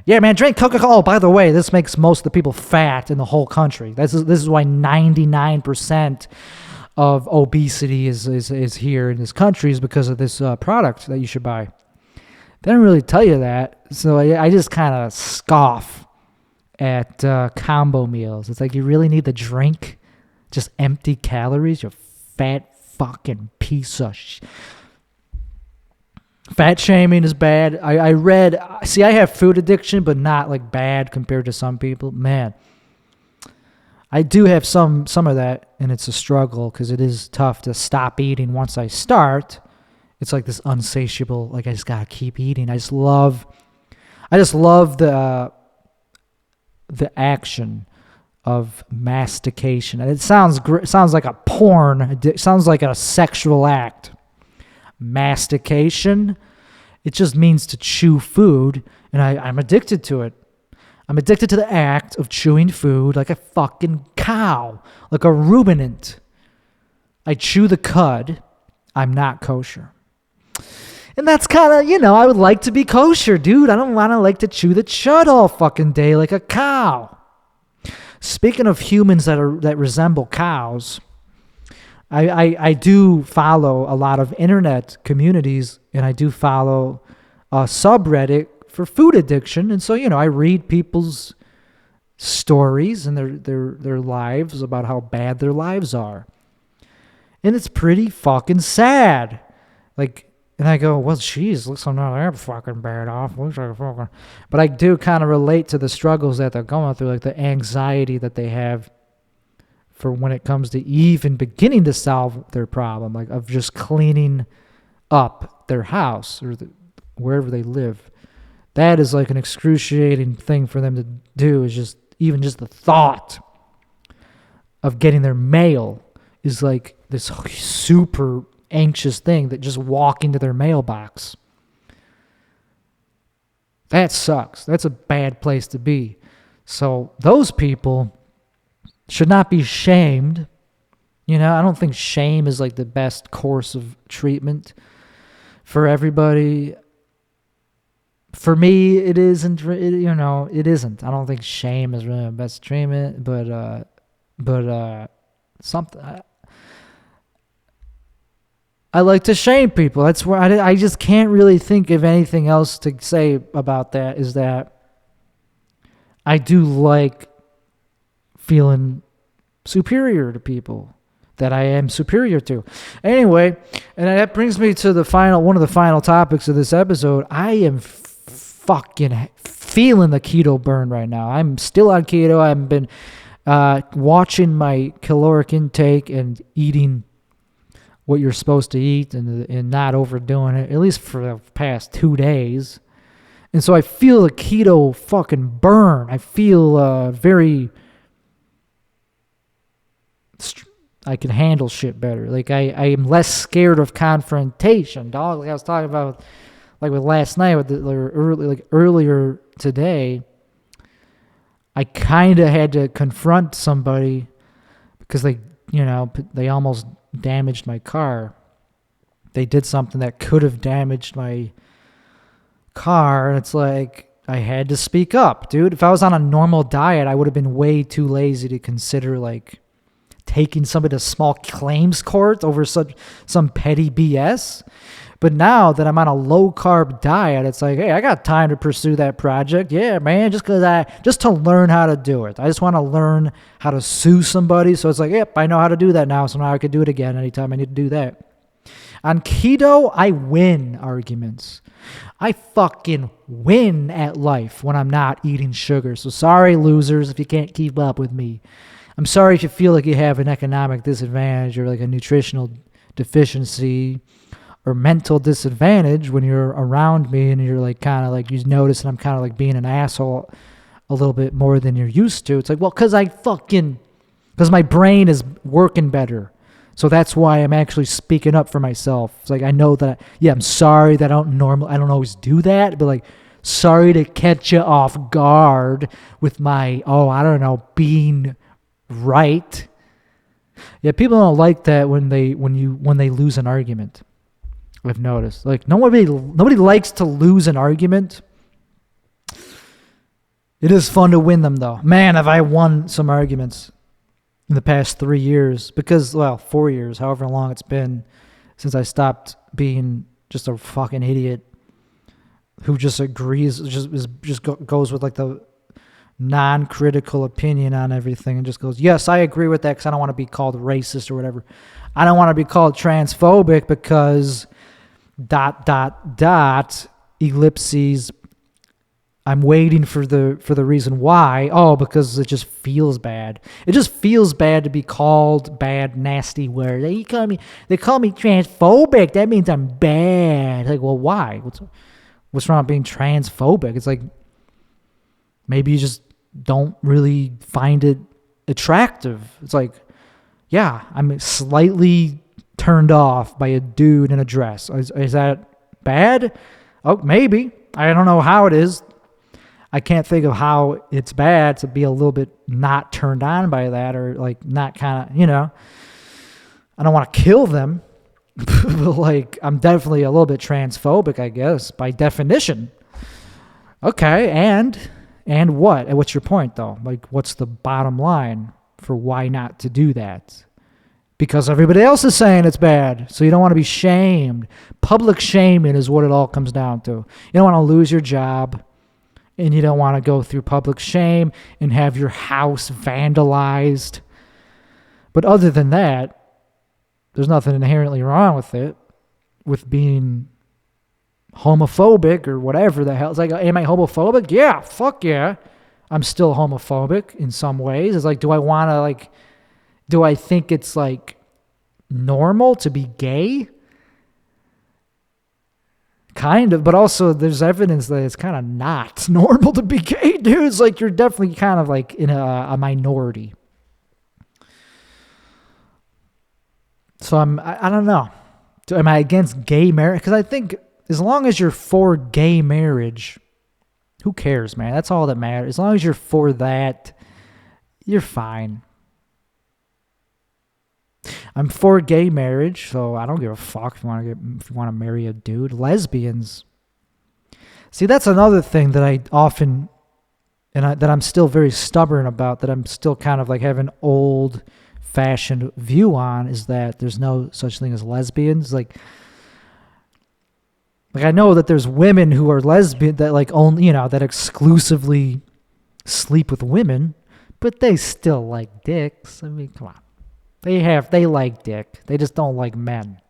yeah, man, drink Coca-Cola. Oh, by the way, this makes most of the people fat in the whole country. This is why 99% of obesity is here in this country, is because of this product that you should buy. They don't really tell you that. So I just kind of scoff at combo meals. It's like, you really need the drink? Just empty calories, you fat fucking piece of Fat shaming is bad. I read, see, I have food addiction, but not like bad compared to some people. Man, I do have some of that, and it's a struggle because it is tough to stop eating once I start. It's like this unsatiable, like I just gotta keep eating. I just love the action of mastication. And it sounds like a porn. It sounds like a sexual act. Mastication, it just means to chew food, and I'm addicted to it. I'm addicted to the act of chewing food like a fucking cow, like a ruminant. I chew the cud. I'm not kosher. And that's kind of, I would like to be kosher, dude. I don't want to like to chew the chud all fucking day like a cow. Speaking of humans that resemble cows, I do follow a lot of internet communities, and I do follow a subreddit for food addiction. And so, I read people's stories and their lives, about how bad their lives are. And it's pretty fucking sad. Like, and I go, well, geez, looks like not that fucking bad off. Looks like fucking... But I do kind of relate to the struggles that they're going through, like the anxiety that they have for when it comes to even beginning to solve their problem, like of just cleaning up their house or wherever they live. That is like an excruciating thing for them to do, is just the thought of getting their mail is like this super anxious thing, that just walk into their mailbox. That sucks. That's a bad place to be. So those people should not be shamed. I don't think shame is like the best course of treatment for everybody. For me, it isn't. It isn't. I don't think shame is really the best treatment, but something. I like to shame people. That's where I just can't really think of anything else to say about that, is that I do like feeling superior to people that I am superior to. Anyway, and that brings me to one of the final topics of this episode. I am fucking feeling the keto burn right now. I'm still on keto. I've been watching my caloric intake and eating what you're supposed to eat and not overdoing it, at least for the past 2 days. And so I feel the keto fucking burn. I feel very... I can handle shit better. Like I am less scared of confrontation, dog. Like I was talking about, like with last night, earlier today, I kind of had to confront somebody because they almost damaged my car. They did something that could have damaged my car, and it's like I had to speak up, dude. If I was on a normal diet, I would have been way too lazy to consider like taking somebody to small claims court over some petty BS. But now that I'm on a low carb diet, it's like, hey, I got time to pursue that project. Yeah, man, just to learn how to do it. I just want to learn how to sue somebody. So it's like, yep, I know how to do that now. So now I could do it again anytime I need to do that. On keto, I win arguments. I fucking win at life when I'm not eating sugar. So sorry, losers, if you can't keep up with me. I'm sorry if you feel like you have an economic disadvantage or like a nutritional deficiency or mental disadvantage when you're around me and you're like kind of like you notice that I'm kind of like being an asshole a little bit more than you're used to. It's like, well, because my brain is working better. So that's why I'm actually speaking up for myself. It's like I know that, I'm sorry that I don't always do that, but like, sorry to catch you off guard with my, being right. Yeah, people don't like that when they lose an argument. I've noticed. Like nobody likes to lose an argument. It is fun to win them though. Man, have I won some arguments in the past 3 years because 4 years, however long it's been since I stopped being just a fucking idiot who just agrees, just goes with like the non-critical opinion on everything and just goes, yes, I agree with that because I don't want to be called racist or whatever. I don't want to be called transphobic because ... ellipses. I'm waiting for the reason why. Oh, because it just feels bad. It just feels bad to be called bad, nasty words. They call me transphobic. That means I'm bad. Like, well, why? What's wrong with being transphobic? It's like maybe you just don't really find it attractive. It's like, yeah, I'm slightly turned off by a dude in a dress. Is that bad? Oh, maybe. I don't know how it is. I can't think of how it's bad to be a little bit not turned on by that or like not kind of, I don't want to kill them. But like, I'm definitely a little bit transphobic, I guess, by definition. Okay, and what? What's your point, though? Like, what's the bottom line for why not to do that? Because everybody else is saying it's bad, so you don't want to be shamed. Public shaming is what it all comes down to. You don't want to lose your job, and you don't want to go through public shame and have your house vandalized. But other than that, there's nothing inherently wrong with it, with being homophobic or whatever the hell. It's like, am I homophobic? Yeah, fuck yeah. I'm still homophobic in some ways. It's like, do I think it's like normal to be gay? Kind of, but also there's evidence that it's kind of not normal to be gay, dude. It's like you're definitely kind of like in a minority. So I don't know. Am I against gay marriage? Because I think as long as you're for gay marriage, who cares, man? That's all that matters. As long as you're for that, you're fine. I'm for gay marriage, so I don't give a fuck if you want to marry a dude. Lesbians. See, that's another thing that I often that I'm still very stubborn about, that I'm still kind of like have an old-fashioned view on, is that there's no such thing as lesbians. Like I know that there's women who are lesbian that like only, that exclusively sleep with women, but they still like dicks. I mean, come on. They like dick. They just don't like men.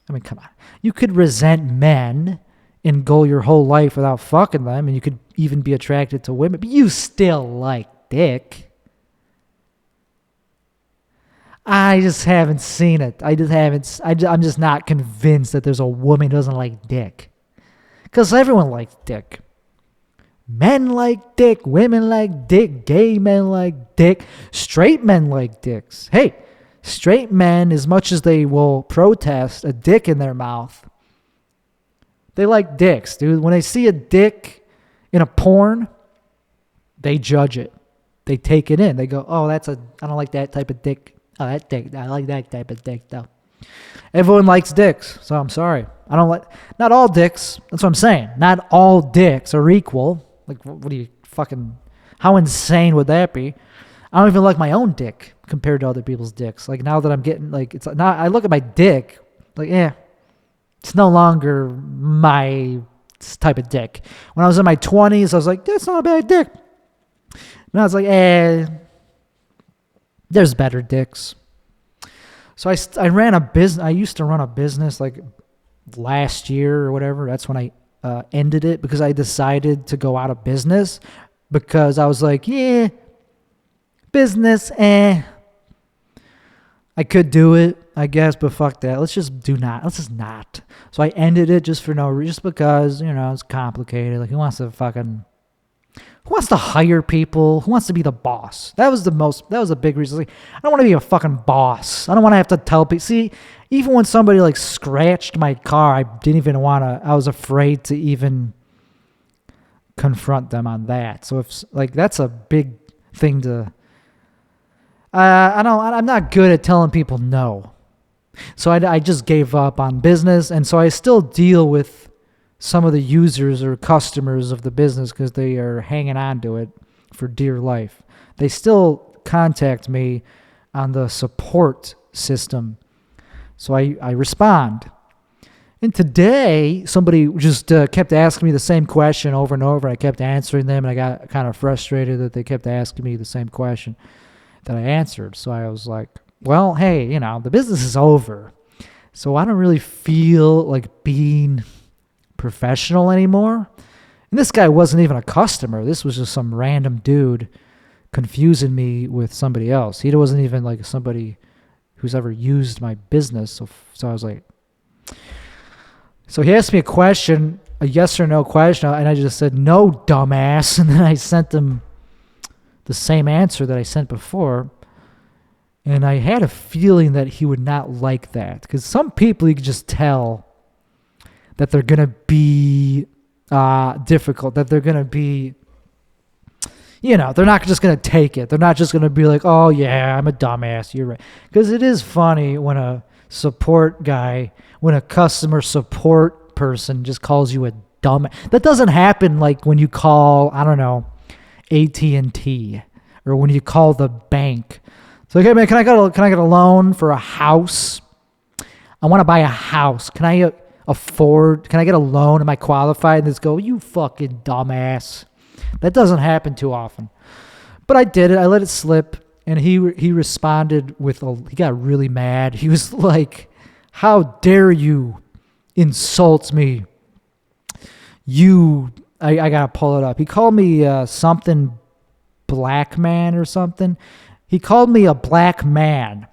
I mean, come on. You could resent men and go your whole life without fucking them, and you could even be attracted to women, but you still like dick. I just haven't seen it. I'm just not convinced that there's a woman who doesn't like dick. Because everyone likes dick. Men like dick. Women like dick. Gay men like dick. Straight men like dicks. Hey, straight men, as much as they will protest a dick in their mouth, they like dicks, dude. When they see a dick in a porn, they judge it. They take it in. They go, oh, I don't like that type of dick. Oh, that dick. I like that type of dick, though. Everyone likes dicks, so I'm sorry. Not all dicks. That's what I'm saying. Not all dicks are equal. Like, what do you fucking, how insane would that be? I don't even like my own dick compared to other people's dicks. Like, now that I'm getting, like, it's not, I look at my dick, like, it's no longer my type of dick. When I was in my 20s, I was like, that's not a bad dick. Now it's like, there's better dicks. So I ran a business. I used to run a business like last year or whatever. That's when I ended it, because I decided to go out of business, because I was like, business, I could do it, I guess, but fuck that. Let's just not. So I ended it just because, it's complicated. Like, who wants to hire people? Who wants to be the boss? That was a big reason. Like, I don't want to be a fucking boss. I don't want to have to tell people. See, even when somebody like scratched my car, I was afraid to even confront them on that. So if like, that's a big thing I'm not good at telling people no. So I just gave up on business, and so I still deal with some of the users or customers of the business because they are hanging on to it for dear life. They still contact me on the support system, so I respond. And today, somebody just kept asking me the same question over and over. I kept answering them, and I got kind of frustrated that they kept asking me the same question that I answered. So I was like, well, hey, the business is over. So I don't really feel like being professional anymore. And this guy wasn't even a customer. This was just some random dude confusing me with somebody else. He wasn't even like somebody who's ever used my business. So I was like, so he asked me a question, a yes or no question, and I just said, no, dumbass. And then I sent him the same answer that I sent before. And I had a feeling that he would not like that. Because some people, you can just tell that they're going to be difficult, that they're going to be, they're not just going to take it. They're not just going to be like, oh, yeah, I'm a dumbass. You're right. Because it is funny when a customer support person just calls you a dumbass. That doesn't happen like when you call, I don't know, AT&T or when you call the bank. So, okay, man, can I get a loan for a house? I want to buy a house. Can I get a loan? Am I qualified? And just go, you fucking dumbass. That doesn't happen too often. But I did it. I let it slip. And he responded he got really mad. He was like, how dare you insult me? I got to pull it up. He called me something black man or something. He called me a black man.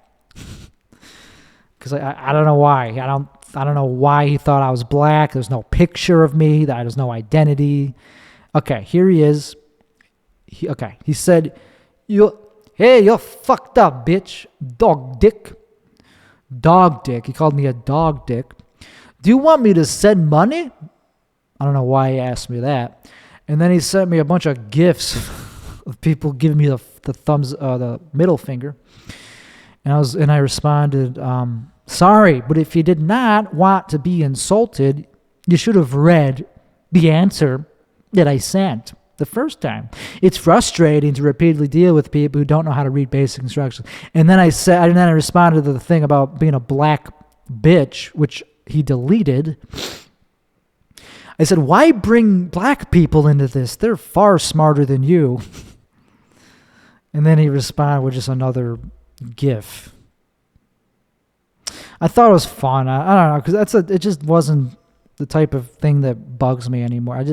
Because I don't know why. I don't know why he thought I was black. There's no picture of me. There's no identity. Okay, here he is. He said, you're fucked up, bitch. Dog dick. Dog dick. He called me a dog dick. Do you want me to send money? I don't know why he asked me that. And then he sent me a bunch of gifs of people giving me the middle finger. And I responded, sorry, but if you did not want to be insulted, you should have read the answer that I sent the first time. It's frustrating to repeatedly deal with people who don't know how to read basic instructions. And then I responded to the thing about being a black bitch, which he deleted. I said, why bring black people into this? They're far smarter than you. And then he responded with just another GIF. I thought it was fun. I don't know, because it just wasn't the type of thing that bugs me anymore. I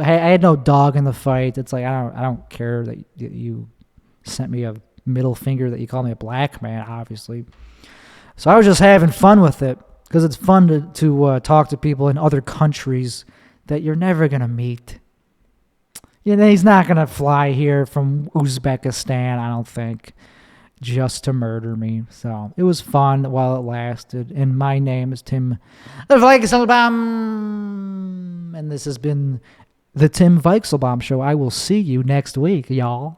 had no dog in the fight. It's like I don't care that you sent me a middle finger, that you called me a black man, obviously. So I was just having fun with it, because it's fun to talk to people in other countries that you're never gonna meet. He's not gonna fly here from Uzbekistan, I don't think, just to murder me. So it was fun while it lasted. And my name is Tim Weixelbaum, and this has been the Tim Weixelbaum Show. I will see you next week, y'all.